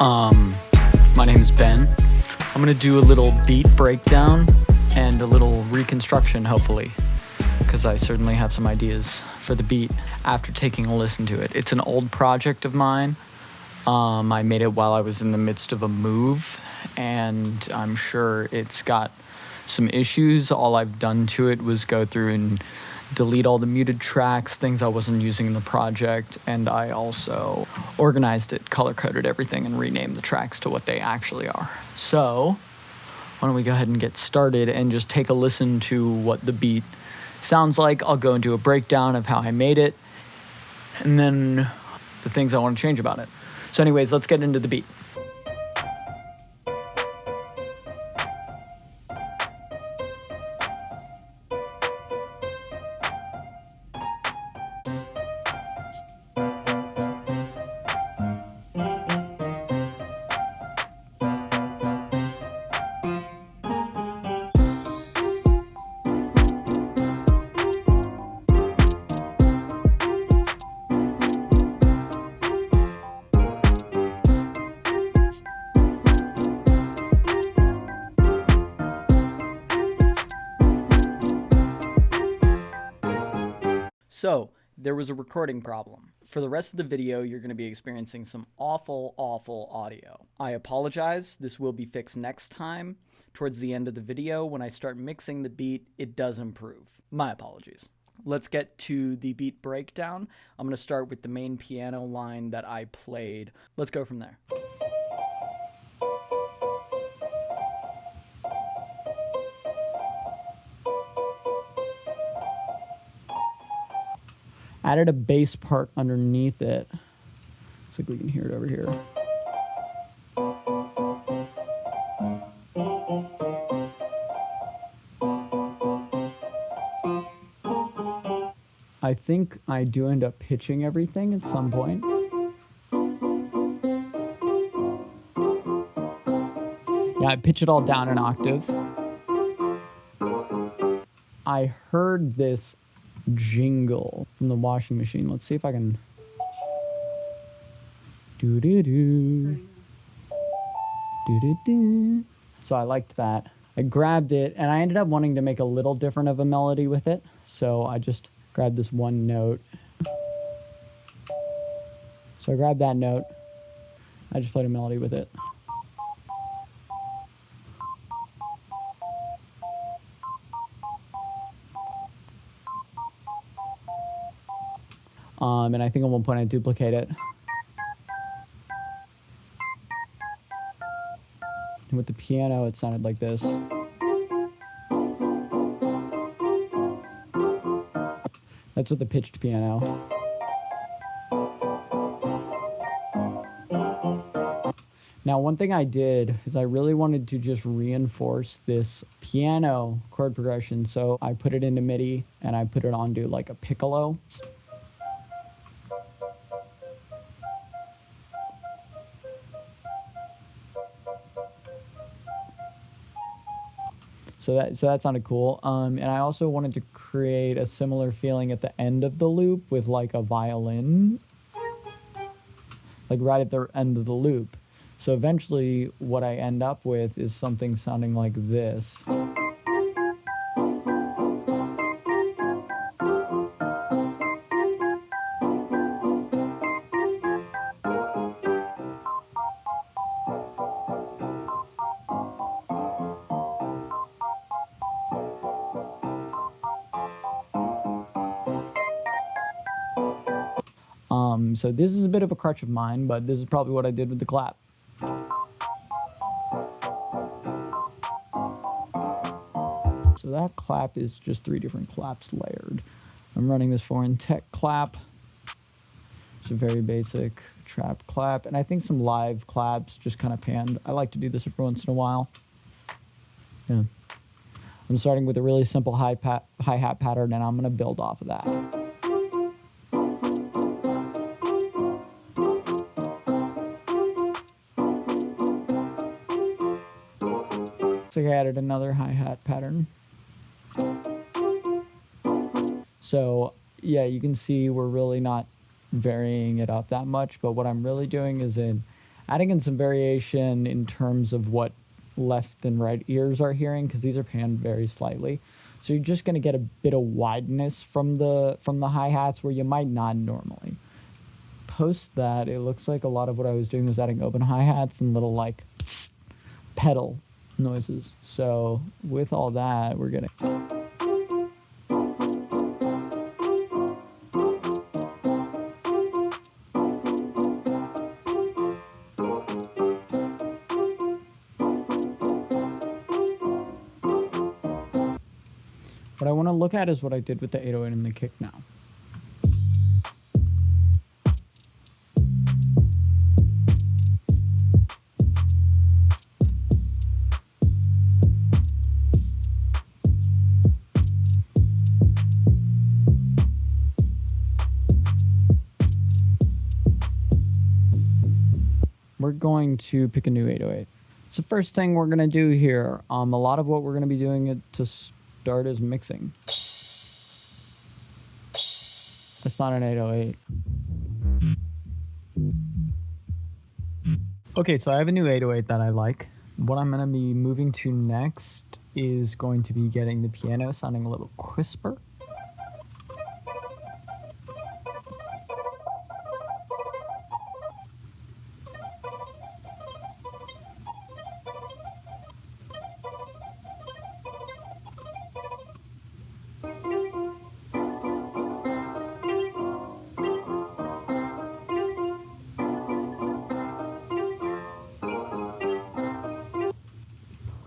My name is Ben. I'm gonna do a little beat breakdown and a little reconstruction, hopefully, because I certainly have some ideas for the beat after taking a listen to it. It's an old project of mine. I made it while I was in the midst of a move, and I'm sure it's got some issues. All I've done to it was go through and delete all the muted tracks, things I wasn't using in the project, and I also organized it, color-coded everything, and renamed the tracks to what they actually are. So, why don't we go ahead and get started and just take a listen to what the beat sounds like. I'll go into a breakdown of how I made it, and then the things I want to change about it. So anyways, let's get into the beat. So, there was a recording problem. For the rest of the video, you're going to be experiencing some awful audio. I apologize. This will be fixed next time. Towards the end of the video, when I start mixing the beat, it does improve. My apologies. Let's get to the beat breakdown. I'm going to start with the main piano line that I played. Let's go from there. Added a bass part underneath it. Looks like we can hear it over here. I think I do end up pitching everything at some point. Yeah, I pitch it all down an octave. I heard this jingle from the washing machine. Let's see if I can do. So I liked that. I grabbed it and I ended up wanting to make a little different of a melody with it. So I just grabbed this one note. So I grabbed that note. I just played a melody with it. And I think at one point I duplicate it. And with the piano, it sounded like this. That's with the pitched piano. Now, one thing I did is I really wanted to just reinforce this piano chord progression. So I put it into MIDI and I put it onto like a piccolo. So that sounded cool. And I also wanted to create a similar feeling at the end of the loop with like a violin, like right at the end of the loop. So eventually what I end up with is something sounding like this. So this is a bit of a crutch of mine, but this is probably what I did with the clap. So that clap is just 3 different claps layered. I'm running this foreign tech clap. It's a very basic trap clap, and I think some live claps just kind of panned. I like to do this every once in a while. Yeah. I'm starting with a really simple hi-hat pattern, and I'm going to build off of that. Looks like I added another hi-hat pattern. So yeah, you can see we're really not varying it up that much, but what I'm really doing is adding in some variation in terms of what left and right ears are hearing, because these are panned very slightly. So you're just going to get a bit of wideness from the hi-hats where you might not normally. Post that, it looks like a lot of what I was doing was adding open hi-hats and little like pedal noises. So with all that, we're getting... What I want to look at is what I did with the 808 and the kick now. We're going to pick a new 808. So first thing we're going to do here, a lot of what we're going to be doing to start is mixing. That's not an 808. Okay, so I have a new 808 that I like. What I'm going to be moving to next is going to be getting the piano sounding a little crisper.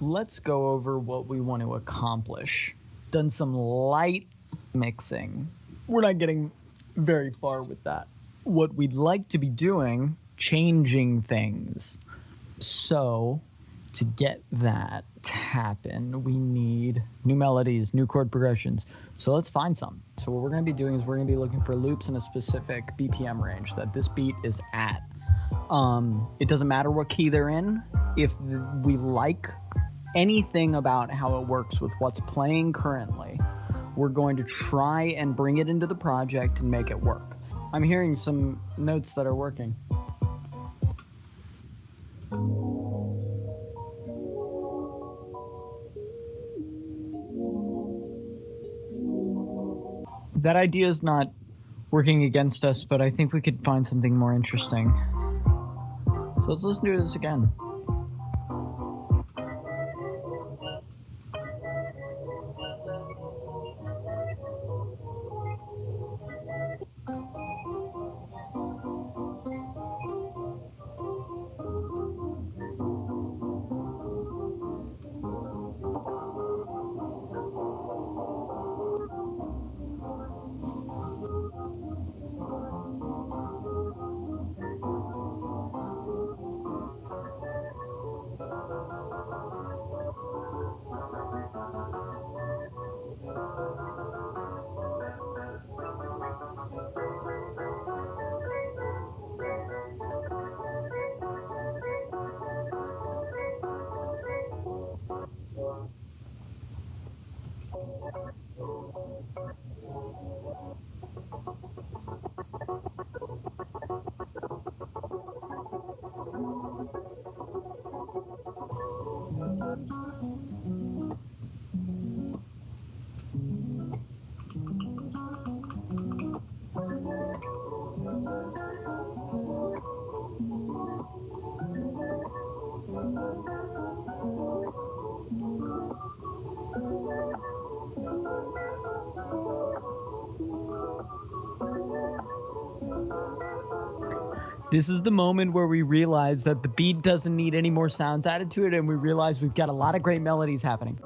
Let's go over what we want to accomplish. Done some light mixing. We're not getting very far with that. What we'd like to be doing, changing things. So to get that to happen, we need new melodies, new chord progressions. So let's find some. So what we're going to be doing is we're going to be looking for loops in a specific BPM range that this beat is at. It doesn't matter what key they're in. If we like anything about how it works with what's playing currently, we're going to try and bring it into the project and make it work. I'm hearing some notes that are working. That idea is not working against us, but I think we could find something more interesting. So let's listen to this again. This is the moment where we realize that the beat doesn't need any more sounds added to it, and we realize we've got a lot of great melodies happening.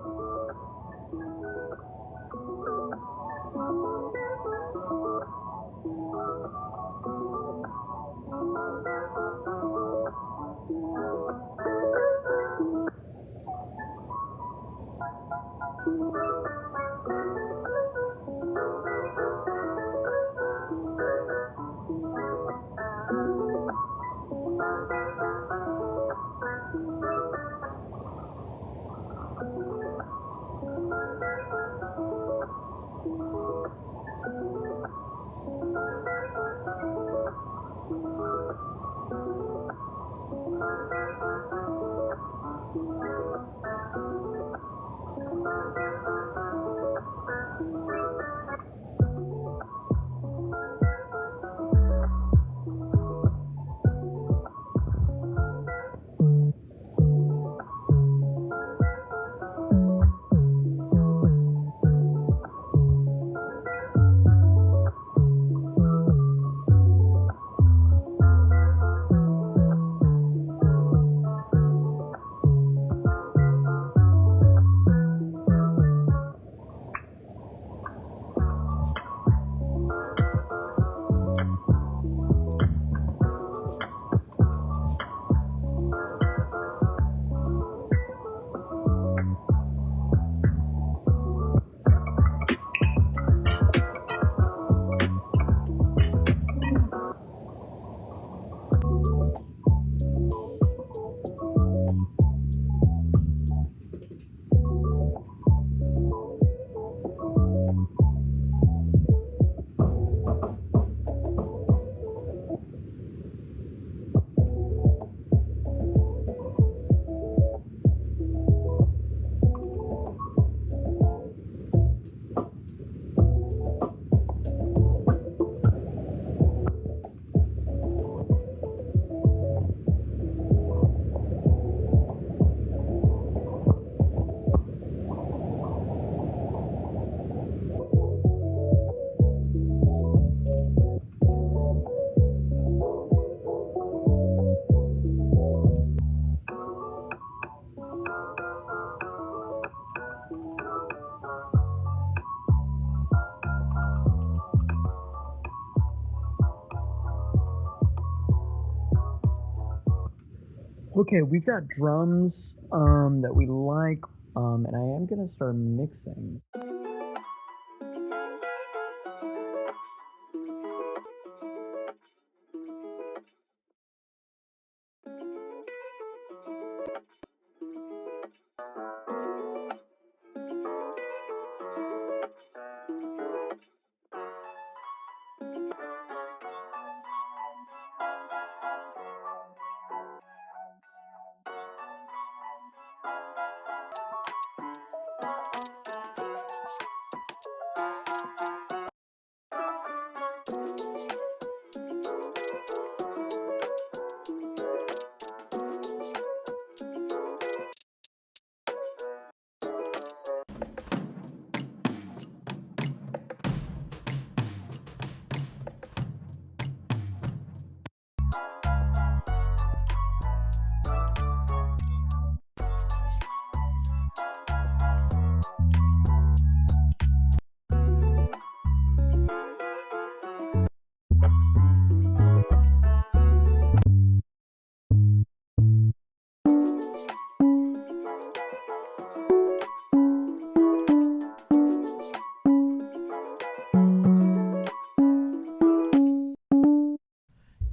Okay, we've got drums that we like, and I am gonna start mixing.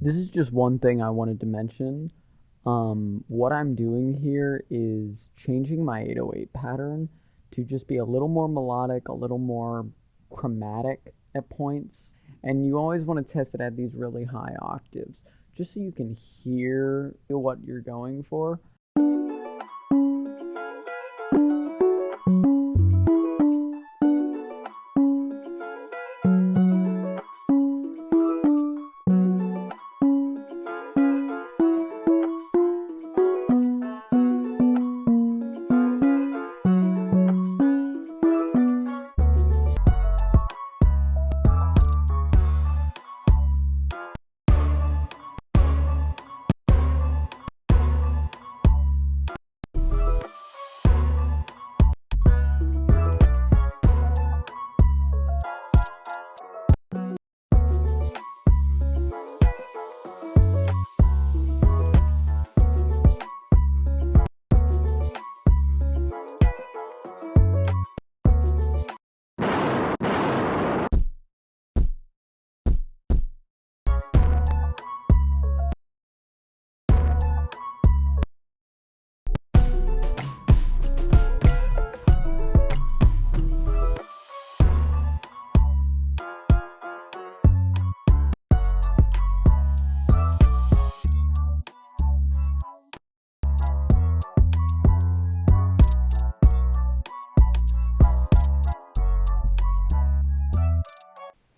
This is just one thing I wanted to mention. What I'm doing here is changing my 808 pattern to just be a little more melodic, a little more chromatic at points. And you always want to test it at these really high octaves, just so you can hear what you're going for.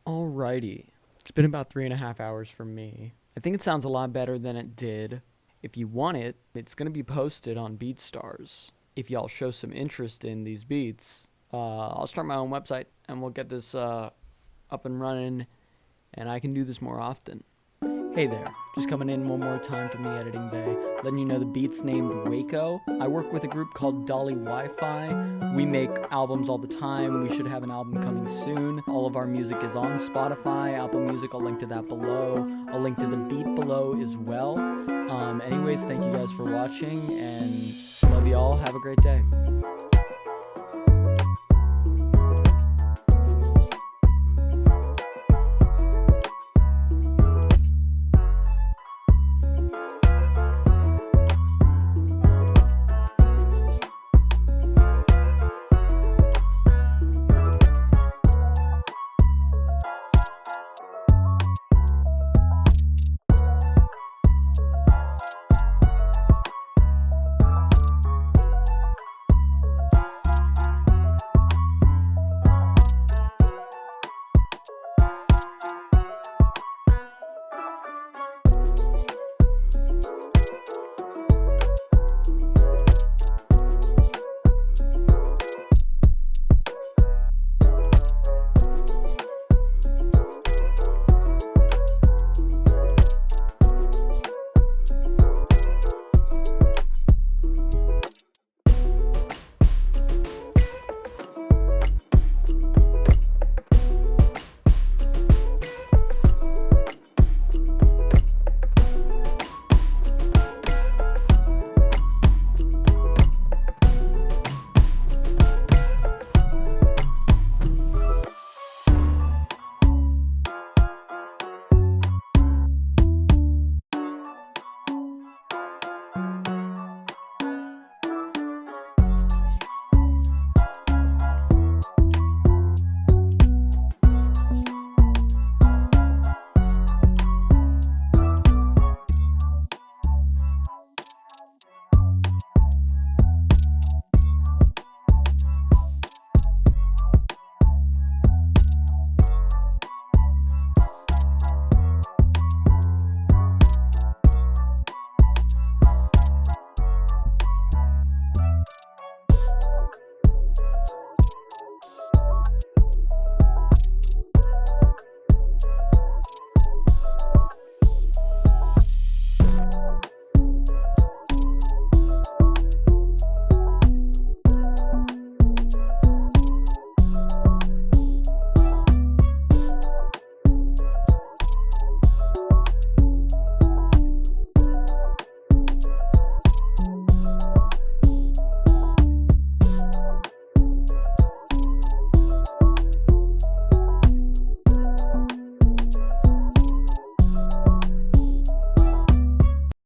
Alrighty. It's been about 3.5 hours for me. I think it sounds a lot better than it did. If you want it, it's going to be posted on BeatStars. If y'all show some interest in these beats, I'll start my own website and we'll get this up and running, and I can do this more often. Hey there, just coming in one more time from the editing bay, letting you know the beat's named WACO. I work with a group called DALI Wi-Fi. We make albums all the time. We should have an album coming soon. All of our music is on Spotify, Apple Music. I'll link to that below. I'll link to the beat below as well. Anyways, thank you guys for watching, and love y'all. Have a great day.